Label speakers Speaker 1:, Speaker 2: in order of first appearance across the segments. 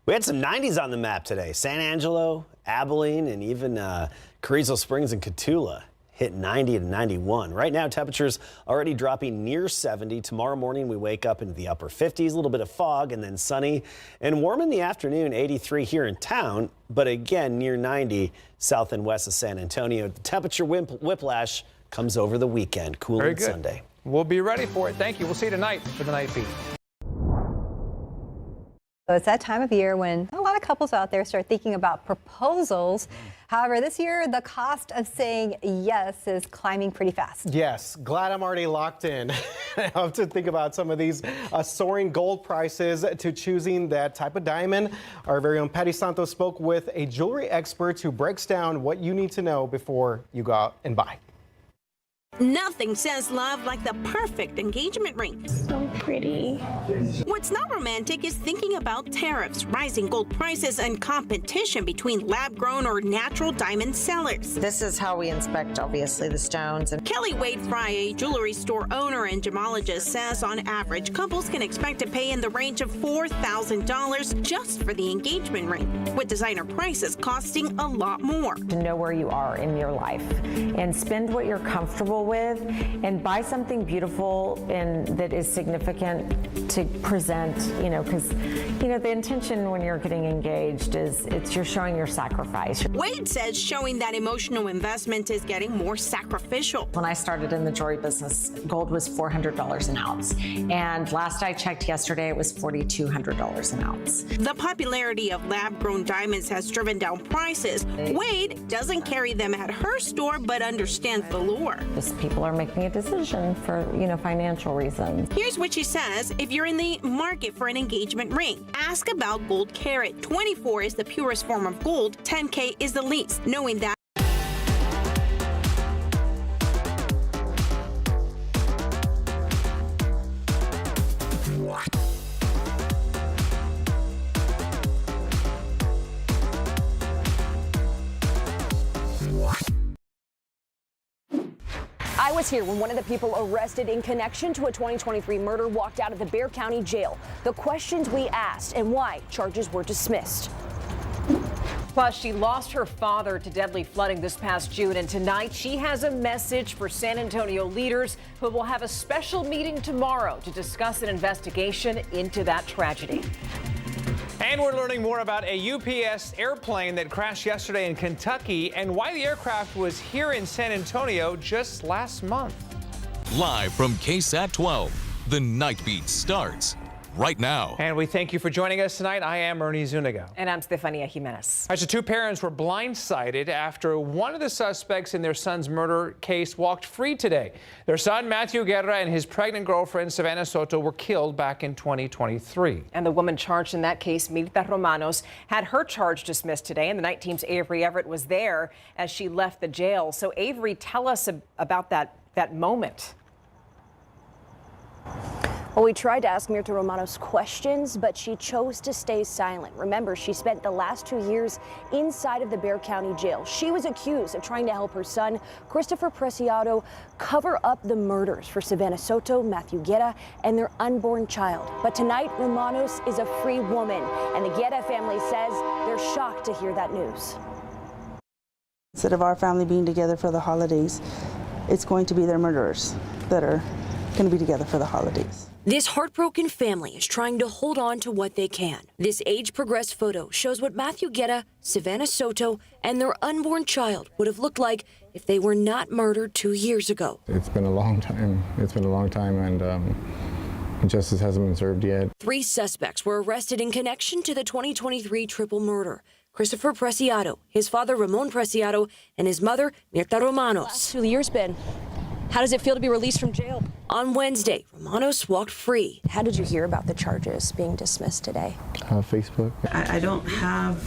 Speaker 1: We had some 90s on the map today. San Angelo, Abilene, and even Carrizo Springs and Cotulla hit 90 to 91. Right now, temperatures already dropping near 70. Tomorrow morning, we wake up into the upper 50s, a little bit of fog, and then sunny and warm in the afternoon, 83 here in town, but again, near 90 south and west of San Antonio. The temperature whiplash comes over the weekend, cooling Sunday.
Speaker 2: We'll be ready for it. Thank you. We'll see you tonight for the Night Beat.
Speaker 3: So it's that time of year when a lot of couples out there start thinking about proposals. However, this year, the cost of saying yes is climbing pretty fast.
Speaker 4: Yes, glad I'm already locked in. I have to think about some of these soaring gold prices to choosing that type of diamond. Our very own Patty Santos spoke with a jewelry expert who breaks down what you need to know before you go out and buy.
Speaker 5: Nothing says love like the perfect engagement ring.
Speaker 6: So pretty.
Speaker 5: What's not romantic is thinking about tariffs, rising gold prices, and competition between lab-grown or natural diamond sellers.
Speaker 7: This is how we inspect, obviously, the stones. And
Speaker 5: Kelly Wade Fry, a jewelry store owner and gemologist, says on average, couples can expect to pay in the range of $4,000 just for the engagement ring, with designer prices costing a lot more.
Speaker 8: To know where you are in your life and spend what you're comfortable with and buy something beautiful and that is significant to present, because, the intention when you're getting engaged is you're showing your sacrifice.
Speaker 5: Wade says showing that emotional investment is getting more sacrificial.
Speaker 8: When I started in the jewelry business, gold was $400 an ounce. And last I checked yesterday, it was $4,200 an ounce.
Speaker 5: The popularity of lab-grown diamonds has driven down prices. Wade doesn't carry them at her store, but understands the lure.
Speaker 8: People are making a decision for, financial reasons.
Speaker 5: Here's what she says. If you're in the market for an engagement ring, ask about gold carat. 24 is the purest form of gold. 10K is the least. Knowing that
Speaker 9: I was here when one of the people arrested in connection to a 2023 murder walked out of the Bexar County Jail. The questions we asked and why charges were dismissed.
Speaker 10: Plus, she lost her father to deadly flooding this past June, and tonight she has a message for San Antonio leaders who will have a special meeting tomorrow to discuss an investigation into that tragedy.
Speaker 2: And we're learning more about a UPS airplane that crashed yesterday in Kentucky and why the aircraft was here in San Antonio just last month.
Speaker 11: Live from KSAT 12, the Night Beat starts right now.
Speaker 2: And we thank you for joining us tonight. I am Ernie Zuniga.
Speaker 10: And I'm Stefania Jimenez.
Speaker 2: Actually, two parents were blindsided after one of the suspects in their son's murder case walked free today. Their son, Matthew Guerra, and his pregnant girlfriend, Savannah Soto, were killed back in 2023.
Speaker 10: And the woman charged in that case, Mirta Romanos, had her charge dismissed today. And the night team's Avery Everett was there as she left the jail. So, Avery, tell us about that moment.
Speaker 9: Well, we tried to ask Mirta Romanos questions, but she chose to stay silent. Remember, she spent the last 2 years inside of the Bexar County Jail. She was accused of trying to help her son, Christopher Preciado, cover up the murders for Savannah Soto, Matthew Guerra, and their unborn child. But tonight, Romanos is a free woman, and the Guerra family says they're shocked to hear that news.
Speaker 12: Instead of our family being together for the holidays, it's going to be their murderers that are going to be together for the holidays.
Speaker 13: This heartbroken family is trying to hold on to what they can. This age-progressed photo shows what Matthew Guerra, Savannah Soto, and their unborn child would have looked like if they were not murdered 2 years ago.
Speaker 14: It's been a long time. And justice hasn't been served yet.
Speaker 13: 3 suspects were arrested in connection to the 2023 triple murder. Christopher Preciado, his father Ramon Preciado, and his mother Mirta Romanos.
Speaker 9: Last 2 years been. How does it feel to be released from jail?
Speaker 13: On Wednesday, Romanos walked free.
Speaker 9: How did you hear about the charges being dismissed today?
Speaker 14: Facebook.
Speaker 15: I don't have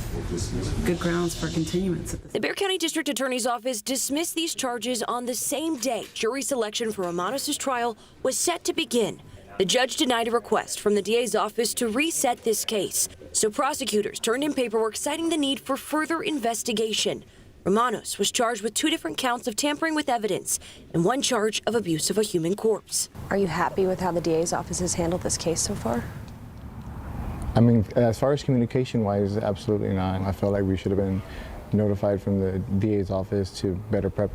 Speaker 15: good grounds for continuance.
Speaker 13: The Bexar County District Attorney's Office dismissed these charges on the same day jury selection for Romanos' trial was set to begin. The judge denied a request from the DA's office to reset this case, so prosecutors turned in paperwork citing the need for further investigation. Romanos was charged with 2 different counts of tampering with evidence and 1 charge of abuse of a human corpse.
Speaker 9: Are you happy with how the DA's office has handled this case so far?
Speaker 14: I mean, as far as communication-wise, absolutely not. I felt like we should have been notified from the DA's office to better prep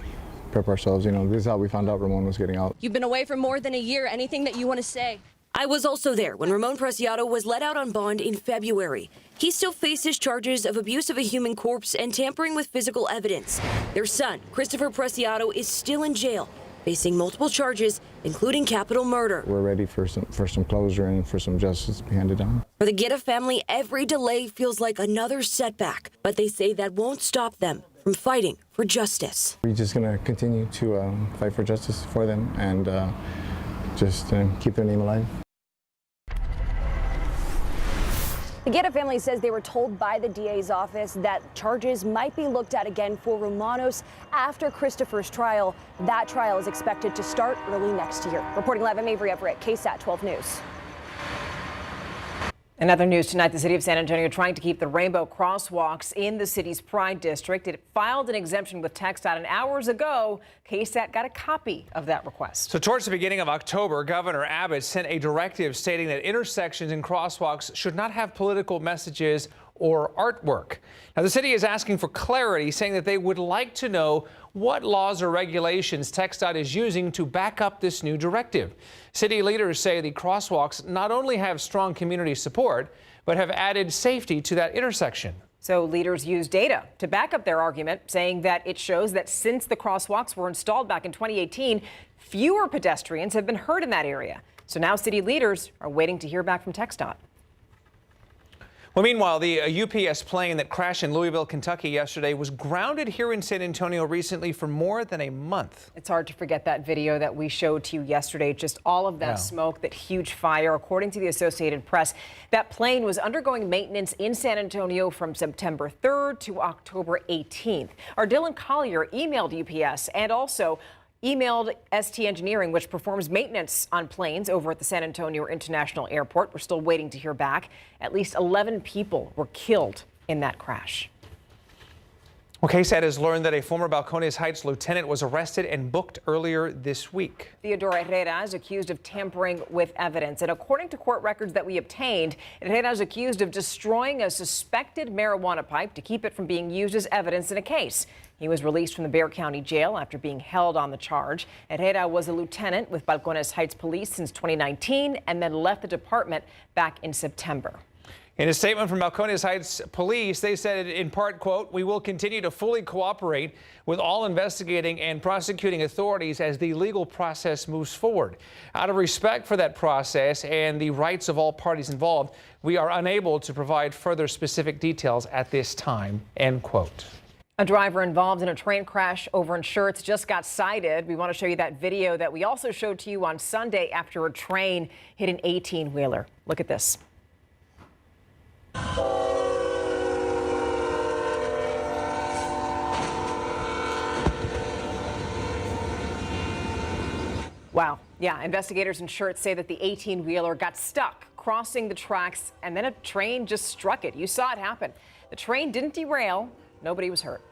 Speaker 14: ourselves. You know, this is how we found out Ramon was getting out.
Speaker 6: You've been away for more than a year. Anything that you want to say?
Speaker 13: I was also there when Ramon Preciado was let out on bond in February. He still faces charges of abuse of a human corpse and tampering with physical evidence. Their son, Christopher Preciado, is still in jail, facing multiple charges, including capital murder.
Speaker 14: We're ready for some closure and for some justice to be handed down.
Speaker 13: For the Guerra family, every delay feels like another setback, but they say that won't stop them from fighting for justice.
Speaker 14: We're just going to continue to fight for justice for them and just keep their name alive.
Speaker 9: The Guerra family says they were told by the DA's office that charges might be looked at again for Romanos after Christopher's trial. That trial is expected to start early next year. Reporting live, I'm Avery Everett, KSAT 12 News.
Speaker 10: In other news tonight, the city of San Antonio trying to keep the rainbow crosswalks in the city's Pride District. It filed an exemption with TxDOT, and hours ago, KSAT got a copy of that request.
Speaker 2: So towards the beginning of October, Governor Abbott sent a directive stating that intersections and crosswalks should not have political messages or artwork. Now, the city is asking for clarity, saying that they would like to know what laws or regulations TxDOT is using to back up this new directive. City leaders say the crosswalks not only have strong community support, but have added safety to that intersection.
Speaker 10: So leaders use data to back up their argument, saying that it shows that since the crosswalks were installed back in 2018, fewer pedestrians have been hurt in that area. So now city leaders are waiting to hear back from TxDOT.
Speaker 2: Well, meanwhile, the UPS plane that crashed in Louisville, Kentucky yesterday was grounded here in San Antonio recently for more than a month.
Speaker 10: It's hard to forget that video that we showed to you yesterday, just all of that smoke, that huge fire. According to the Associated Press, that plane was undergoing maintenance in San Antonio from September 3rd to October 18th. Our Dylan Collier emailed UPS and also emailed ST Engineering, which performs maintenance on planes over at the San Antonio International Airport. We're still waiting to hear back. At least 11 people were killed in that crash.
Speaker 2: Well, KSAT has learned that a former Balcones Heights lieutenant was arrested and booked earlier this week.
Speaker 10: Theodore Herrera is accused of tampering with evidence. And according to court records that we obtained, Herrera is accused of destroying a suspected marijuana pipe to keep it from being used as evidence in a case. He was released from the Bexar County Jail after being held on the charge. Herrera was a lieutenant with Balcones Heights Police since 2019 and then left the department back in September.
Speaker 2: In a statement from Balcones Heights Police, they said in part, quote, "We will continue to fully cooperate with all investigating and prosecuting authorities as the legal process moves forward. Out of respect for that process and the rights of all parties involved, we are unable to provide further specific details at this time," end quote.
Speaker 10: A driver involved in a train crash over in Schertz just got cited. We want to show you that video that we also showed to you on Sunday after a train hit an 18-wheeler. Look at this. Wow. Yeah, investigators in Schertz say that the 18-wheeler got stuck crossing the tracks and then a train just struck it. You saw it happen. The train didn't derail. Nobody was hurt.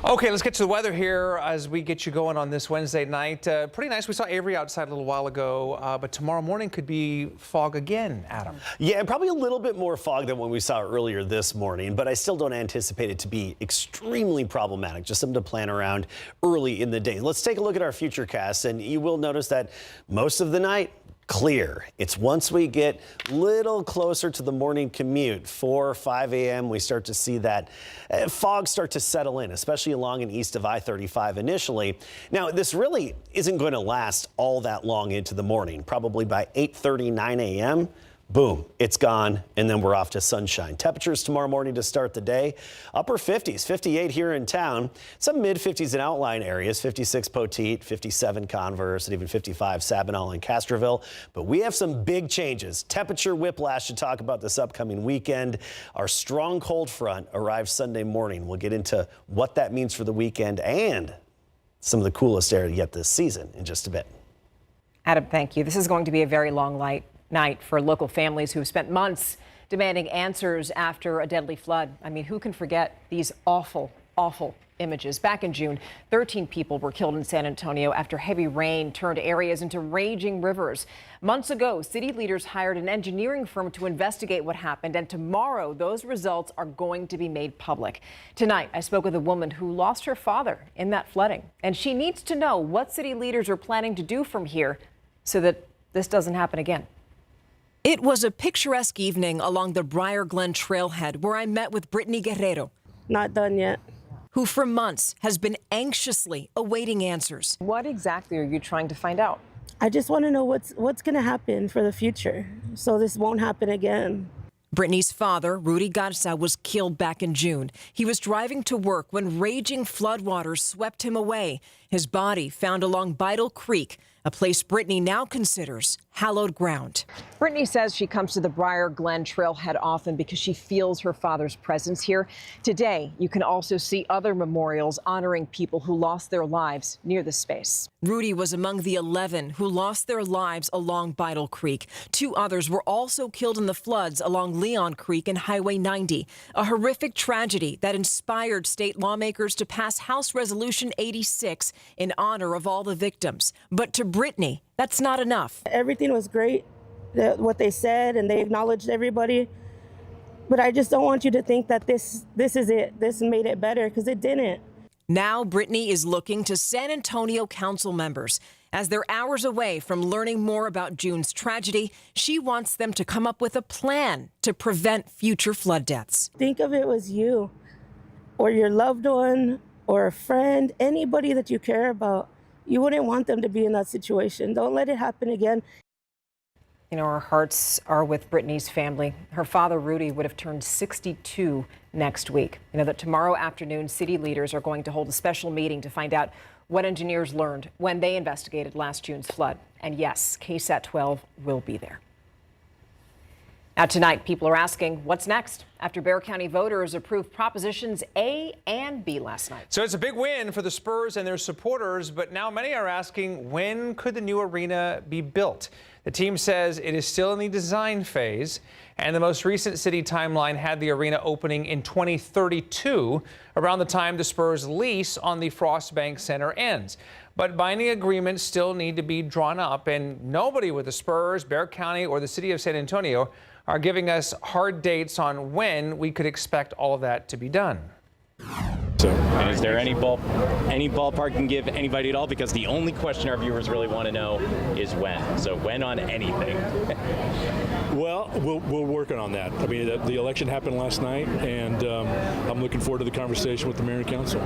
Speaker 2: Okay, let's get to the weather here as we get you going on this Wednesday night. Pretty nice. We saw Avery outside a little while ago, but tomorrow morning could be fog again, Adam.
Speaker 1: Yeah, probably a little bit more fog than what we saw earlier this morning, but I still don't anticipate it to be extremely problematic. Just something to plan around early in the day. Let's take a look at our futurecast, and you will notice that most of the night, clear. It's once we get a little closer to the morning commute, 4 or 5 a.m., we start to see that fog start to settle in, especially along and east of I-35 initially. Now, this really isn't going to last all that long into the morning. Probably by 8:30, 9 a.m., boom, it's gone, and then we're off to sunshine. Temperatures tomorrow morning to start the day, upper 50s, 58 here in town, some mid 50s in outlying areas, 56 Poteet, 57 Converse, and even 55 Sabinal and Castroville. But we have some big changes. Temperature whiplash to talk about this upcoming weekend. Our strong cold front arrives Sunday morning. We'll get into what that means for the weekend and some of the coolest air yet this season in just a bit.
Speaker 10: Adam, thank you. This is going to be a very long night for local families who've spent months demanding answers after a deadly flood. I mean, who can forget these awful awful images. Back in June, 13 people were killed in San Antonio after heavy rain turned areas into raging rivers. Months ago, city leaders hired an engineering firm to investigate what happened, and tomorrow those results are going to be made public. Tonight, I spoke with a woman who lost her father in that flooding, and she needs to know what city leaders are planning to do from here so that this doesn't happen again.
Speaker 13: It was a picturesque evening along the Briar Glen trailhead where I met with Brittany Guerrero.
Speaker 16: Not done yet.
Speaker 13: Who for months has been anxiously awaiting answers.
Speaker 10: What exactly are you trying to find out?
Speaker 16: I just want to know what's going to happen for the future so this won't happen again.
Speaker 13: Brittany's father, Rudy Garza, was killed back in June. He was driving to work when raging floodwaters swept him away. His body found along Beidle Creek, a place Brittany now considers hallowed ground.
Speaker 10: Brittany says she comes to the Briar Glen trailhead often because she feels her father's presence here. Today, you can also see other memorials honoring people who lost their lives near the space.
Speaker 13: Rudy was among the 11 who lost their lives along Beidle Creek. 2 others were also killed in the floods along Leon Creek and Highway 90, a horrific tragedy that inspired state lawmakers to pass House Resolution 86 in honor of all the victims. But to Brittany, that's not enough.
Speaker 16: Everything was great, what they said, and they acknowledged everybody. But I just don't want you to think that this is it. This made it better, because it didn't.
Speaker 13: Now Brittany is looking to San Antonio council members. As they're hours away from learning more about June's tragedy, she wants them to come up with a plan to prevent future flood deaths.
Speaker 16: Think of it as you or your loved one or a friend, anybody that you care about. You wouldn't want them to be in that situation. Don't let it happen again.
Speaker 10: You know, our hearts are with Brittany's family. Her father, Rudy, would have turned 62 next week. You know that tomorrow afternoon, city leaders are going to hold a special meeting to find out what engineers learned when they investigated last June's flood. And yes, KSAT 12 will be there. Now tonight, people are asking what's next after Bexar County voters approved Propositions A and B last night.
Speaker 2: So it's a big win for the Spurs and their supporters, but now many are asking, when could the new arena be built? The team says it is still in the design phase, and the most recent city timeline had the arena opening in 2032, around the time the Spurs' lease on the Frostbank Center ends. But binding agreements still need to be drawn up, and nobody with the Spurs, Bexar County, or the city of San Antonio are giving us hard dates on when we could expect all of that to be done.
Speaker 17: And is there any ballpark you can give anybody at all? Because the only question our viewers really want to know is when. So when on anything?
Speaker 18: Well, we're working on that. I mean, the election happened last night, and I'm looking forward to the conversation with the mayor and council.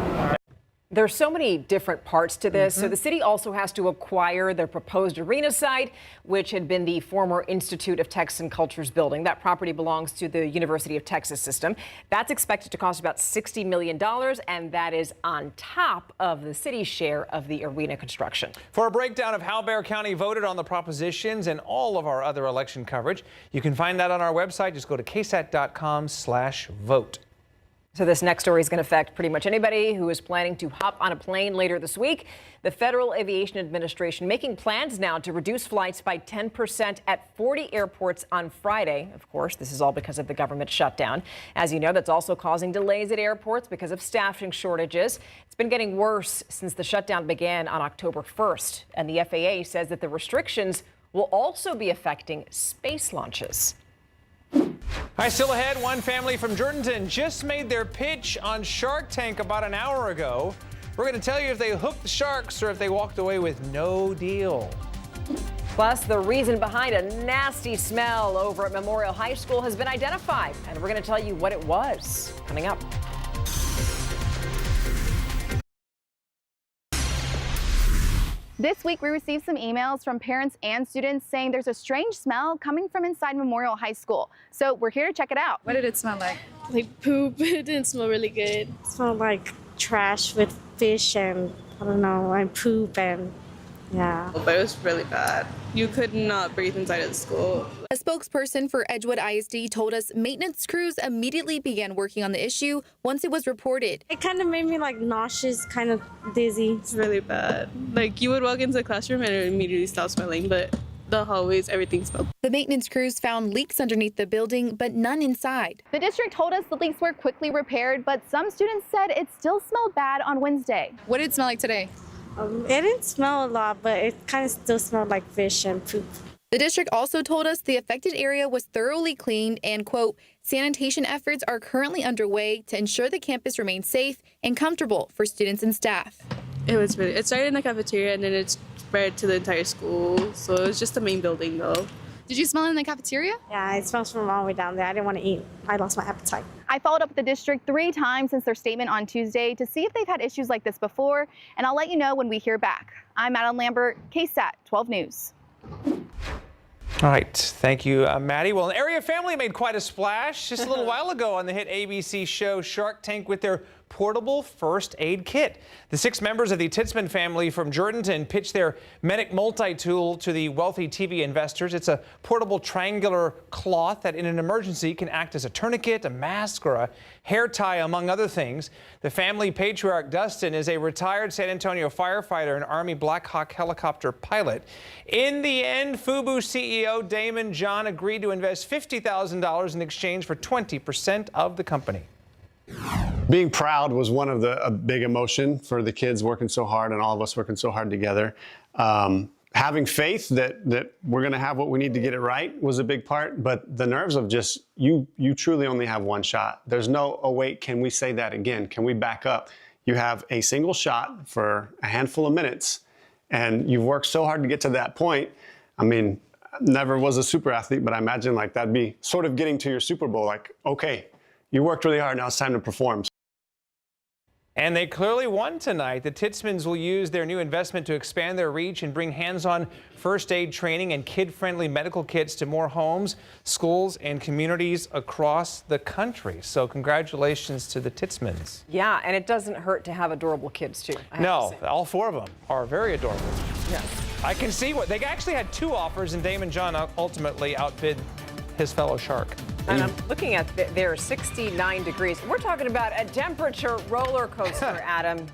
Speaker 10: There's so many different parts to this. So the city also has to acquire the proposed arena site, which had been the former Institute of Texan Cultures building. That property belongs to the University of Texas system. That's expected to cost about $60 million, and that is on top of the city's share of the arena construction.
Speaker 2: For a breakdown of how Bexar County voted on the propositions and all of our other election coverage, you can find that on our website. Just go to ksat.com/vote.
Speaker 10: So this next story is going to affect pretty much anybody who is planning to hop on a plane later this week. The Federal Aviation Administration making plans now to reduce flights by 10% at 40 airports on Friday. Of course, this is all because of the government shutdown. As you know, that's also causing delays at airports because of staffing shortages. It's been getting worse since the shutdown began on October 1st. And the FAA says that the restrictions will also be affecting space launches.
Speaker 2: Hi, still ahead, one family from Jordanton just made their pitch on Shark Tank about an hour ago. We're going to tell you if they hooked the sharks or if they walked away with no deal.
Speaker 10: Plus, the reason behind a nasty smell over at Memorial High School has been identified, and we're going to tell you what it was coming up.
Speaker 19: This week, we received some emails from parents and students saying there's a strange smell coming from inside Memorial High School. So we're here to check it out.
Speaker 20: What did it smell like? Like poop. It didn't smell really good. It smelled like trash with fish and, I don't know, and poop and, yeah.
Speaker 21: But it was really bad. You could not breathe inside of the school.
Speaker 19: A spokesperson for Edgewood ISD told us maintenance crews immediately began working on the issue once it was reported.
Speaker 20: It kind of made me like nauseous, kind of dizzy.
Speaker 21: It's really bad. Like you would walk into the classroom and it would immediately stop smelling, but the hallways, everything smelled.
Speaker 3: The maintenance crews found leaks underneath the building, but none inside.
Speaker 19: The district told us the leaks were quickly repaired, but some students said it still smelled bad on Wednesday.
Speaker 3: What did it smell like today?
Speaker 20: It didn't smell a lot, but it kind of still smelled like fish and poop.
Speaker 3: The district also told us the affected area was thoroughly cleaned and, quote, sanitation efforts are currently underway to ensure the campus remains safe and comfortable for students and staff.
Speaker 21: It started in the cafeteria and then it spread to the entire school. So it was just the main building though.
Speaker 3: Did you smell it in the cafeteria?
Speaker 20: Yeah, it smells from all the way down there. I didn't want to eat. I lost my appetite.
Speaker 19: I followed up with the district 3 times since their statement on Tuesday to see if they've had issues like this before, and I'll let you know when we hear back. I'm Madeline Lambert, KSAT 12 News.
Speaker 2: All right. Thank you, Maddie. Well, an area family made quite a splash just a little while ago on the hit ABC show Shark Tank with their portable first aid kit. The 6 members of the Titzman family from Jordanton pitched their Medic multi-tool to the wealthy TV investors. It's a portable triangular cloth that in an emergency can act as a tourniquet, a mask, or a hair tie, among other things. The family patriarch, Dustin, is a retired San Antonio firefighter and Army Black Hawk helicopter pilot. In the end, FUBU CEO Damon John agreed to invest $50,000 in exchange for 20% of the company.
Speaker 22: Being proud was one of a big emotion for the kids working so hard and all of us working so hard together. Having faith that we're going to have what we need to get it right was a big part, but the nerves of just, you truly only have one shot. There's no, oh wait, can we say that again? Can we back up? You have a single shot for a handful of minutes and you've worked so hard to get to that point. I mean, never was a super athlete, but I imagine like that'd be sort of getting to your Super Bowl, like, okay, you worked really hard, now it's time to perform.
Speaker 2: And they clearly won tonight. The Titzmans will use their new investment to expand their reach and bring hands-on first aid training and kid-friendly medical kits to more homes, schools, and communities across the country. So congratulations to the Titzmans.
Speaker 10: Yeah, and it doesn't hurt to have adorable kids, too.
Speaker 2: No, all 4 of them are very adorable.
Speaker 10: Yes.
Speaker 2: I can see what they actually had 2 offers, and Damon John ultimately outbid his fellow shark.
Speaker 10: And I'm looking at there 69 degrees. We're talking about a temperature roller coaster, Adam.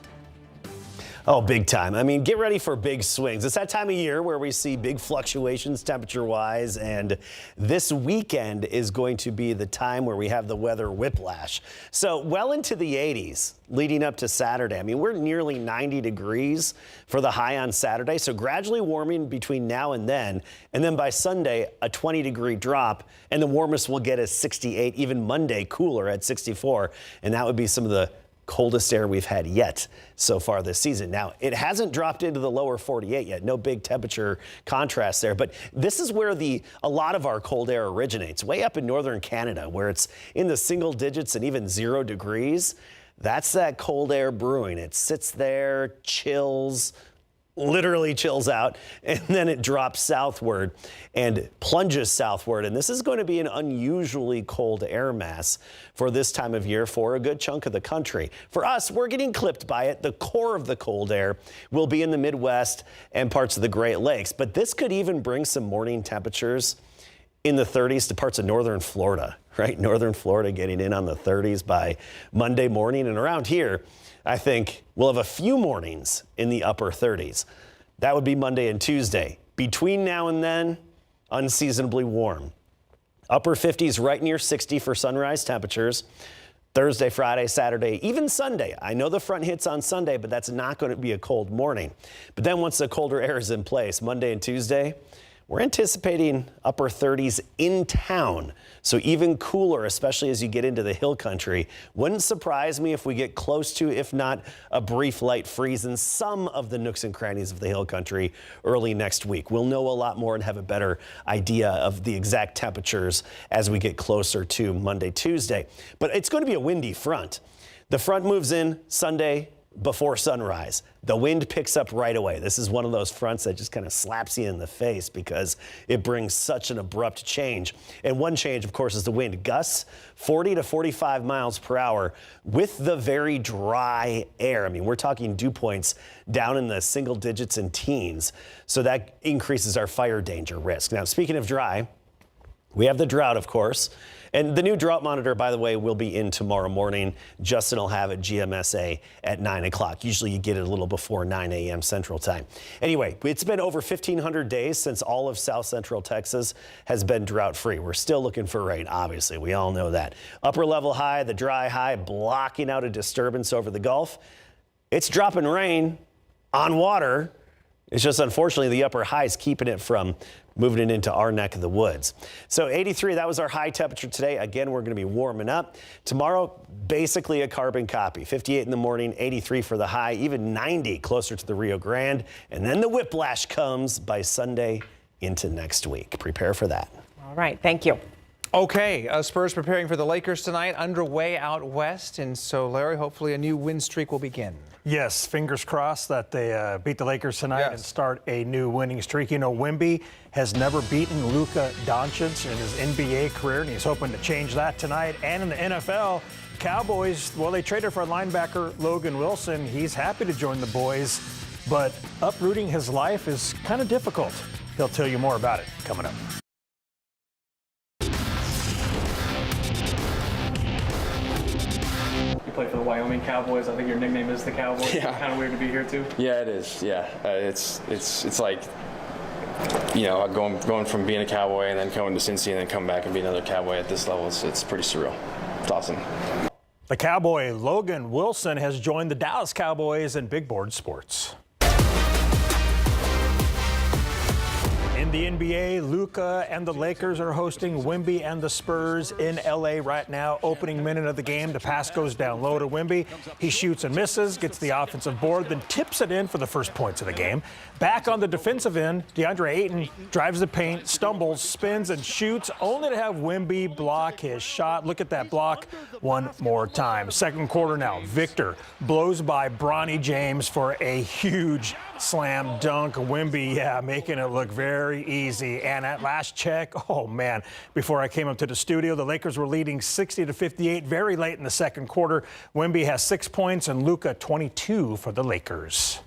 Speaker 1: Oh, big time. I mean, get ready for big swings. It's that time of year where we see big fluctuations temperature-wise, and this weekend is going to be the time where we have the weather whiplash. So well into the 80s leading up to Saturday. I mean, we're nearly 90 degrees for the high on Saturday, so gradually warming between now and then by Sunday, a 20-degree drop, and the warmest will get us 68, even Monday cooler at 64, and that would be some of the coldest air we've had yet so far this season. Now, it hasn't dropped into the lower 48 yet. No big temperature contrast there, but this is where a lot of our cold air originates, way up in northern Canada, where it's in the single digits and even 0 degrees. That's that cold air brewing. It sits there, chills, literally chills out, and then it drops southward and plunges southward. And this is going to be an unusually cold air mass for this time of year for a good chunk of the country. For us, we're getting clipped by it. The core of the cold air will be in the Midwest and parts of the Great Lakes, but this could even bring some morning temperatures in the 30s to parts of northern Florida, right? Northern Florida getting in on the 30s by Monday morning, and around here, I think we'll have a few mornings in the upper 30s. That would be Monday and Tuesday. Between now and then, unseasonably warm. Upper 50s right near 60 for sunrise temperatures. Thursday, Friday, Saturday, even Sunday. I know the front hits on Sunday, but that's not going to be a cold morning. But then once the colder air is in place, Monday and Tuesday, we're anticipating upper 30s in town, so even cooler, especially as you get into the hill country. Wouldn't surprise me if we get close to, if not a brief light freeze in some of the nooks and crannies of the hill country early next week. We'll know a lot more and have a better idea of the exact temperatures as we get closer to Monday, Tuesday. But it's going to be a windy front. The front moves in Sunday before sunrise. The wind picks up right away. This is one of those fronts that just kind of slaps you in the face because it brings such an abrupt change. And one change, of course, is the wind. Gusts 40 to 45 miles per hour with the very dry air. I mean, we're talking dew points down in the single digits and teens. So that increases our fire danger risk. Now, speaking of dry, We have the drought, of course. And the new drought monitor, by the way, will be in tomorrow morning. Justin will have it GMSA at 9 o'clock. Usually you get it a little before 9 a.m. Central Time. Anyway, it's been over 1,500 days since all of South Central Texas has been drought free. We're still looking for rain, obviously. We all know that. Upper level high, the dry high, blocking out a disturbance over the Gulf. It's dropping rain on water. It's just unfortunately the upper high is keeping it from moving it into our neck of the woods. So 83, that was our high temperature today. Again, we're going to be warming up. Tomorrow, basically a carbon copy. 58 in the morning, 83 for the high, even 90 closer to the Rio Grande. And then the whiplash comes by Sunday into next week. Prepare for that.
Speaker 10: All right. Thank you.
Speaker 2: Okay, Spurs preparing for the Lakers tonight, underway out west. And so, Larry, hopefully a new win streak will begin.
Speaker 4: Yes, fingers crossed that they beat the Lakers tonight and start a new winning streak. You know, Wemby has never beaten Luka Doncic in his NBA career, and he's hoping to change that tonight. And in the NFL, Cowboys, well, they traded for linebacker Logan Wilson. He's happy to join the boys, but uprooting his life is kind of difficult. He'll tell you more about it coming up.
Speaker 7: You play for the Wyoming Cowboys. I think your nickname is the Cowboy.
Speaker 23: Yeah.
Speaker 7: Kind of weird to be here too.
Speaker 23: Yeah, it is. Yeah, it's like, you know, going from being a Cowboy and then going to Cincy and then come back and be another Cowboy at this level. It's pretty surreal. It's awesome.
Speaker 4: The Cowboy Logan Wilson has joined the Dallas Cowboys in big board sports. In the NBA, Luka and the Lakers are hosting Wemby and the Spurs in LA right now. Opening minute of the game, the pass goes down low to Wemby. He shoots and misses, gets the offensive board, then tips it in for the first points of the game. Back on the defensive end, DeAndre Ayton drives the paint, stumbles, spins, and shoots, only to have Wemby block his shot. Look at that block one more time. Second quarter now, Victor blows by Bronny James for a huge slam dunk. Wemby, making it look very easy. And at last check, oh man, before I came up to the studio, the Lakers were leading 60-58 very late in the second quarter. Wemby has 6 points and Luka 22 for the Lakers.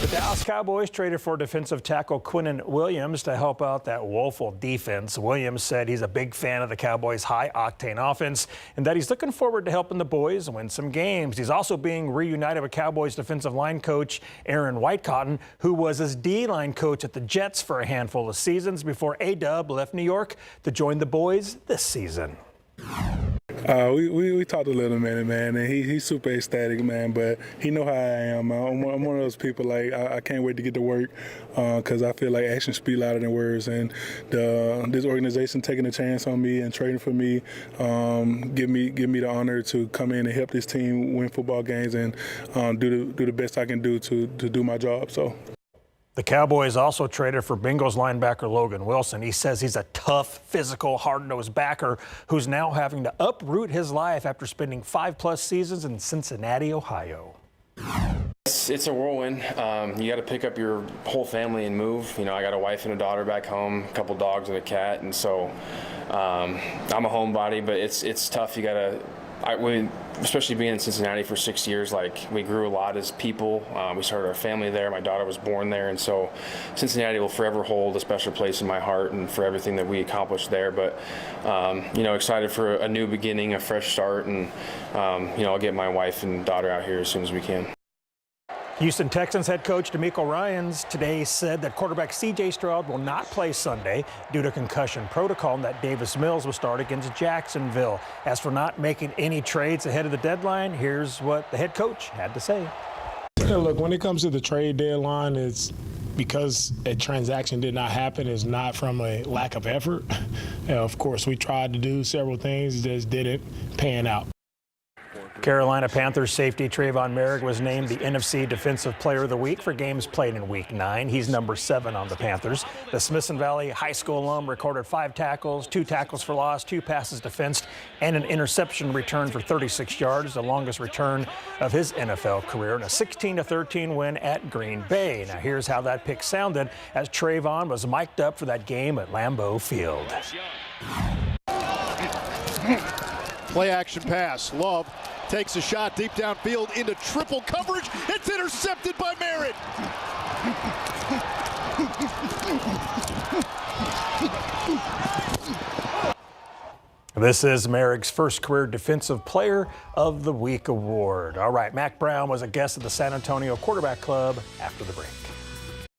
Speaker 4: The Dallas Cowboys traded for defensive tackle Quinnen Williams to help out that woeful defense. Williams said he's a big fan of the Cowboys' high-octane offense and that he's looking forward to helping the boys win some games. He's also being reunited with Cowboys defensive line coach Aaron Whitecotton, who was his D-line coach at the Jets for a handful of seasons before A-Dub left New York to join the boys this season.
Speaker 24: We talked a little minute, man, and he's super ecstatic, man, but he know how I am. I'm one of those people, like, I can't wait to get to work because I feel like actions speak louder than words, and this organization taking a chance on me and trading for me give me the honor to come in and help this team win football games and do the best I can do to do my job. So.
Speaker 4: The Cowboys also traded for Bengals linebacker Logan Wilson. He says he's a tough, physical, hard-nosed backer who's now having to uproot his life after spending 5+ seasons in Cincinnati, Ohio.
Speaker 23: It's a whirlwind. You got to pick up your whole family and move. You know, I got a wife and a daughter back home, a couple dogs and a cat, and so I'm a homebody, but it's tough. You got to. Especially being in Cincinnati for 6 years, like, we grew a lot as people. We started our family there. My daughter was born there, and so Cincinnati will forever hold a special place in my heart and for everything that we accomplished there. But you know, excited for a new beginning, a fresh start, and you know, I'll get my wife and daughter out here as soon as we can.
Speaker 4: Houston Texans head coach DeMeco Ryans today said that quarterback C.J. Stroud will not play Sunday due to concussion protocol and that Davis Mills will start against Jacksonville. As for not making any trades ahead of the deadline, here's what the head coach had to say.
Speaker 25: Yeah, look, when it comes to the trade deadline, it's because a transaction did not happen. It's not from a lack of effort. Of course, we tried to do several things, just didn't pan out.
Speaker 4: Carolina Panthers safety Trayvon Merrick was named the NFC Defensive Player of the Week for games played in Week 9. He's number 7 on the Panthers. The Smithson Valley High School alum recorded 5 tackles, 2 tackles for loss, 2 passes defensed, and an interception return for 36 yards, the longest return of his NFL career, and a 16-13 win at Green Bay. Now here's how that pick sounded as Trayvon was mic'd up for that game at Lambeau Field.
Speaker 26: Play action pass. Love takes a shot deep downfield into triple coverage. It's intercepted by Merritt.
Speaker 4: This is Merrick's first career Defensive Player of the Week award. All right, Mac Brown was a guest at the San Antonio Quarterback Club after the break.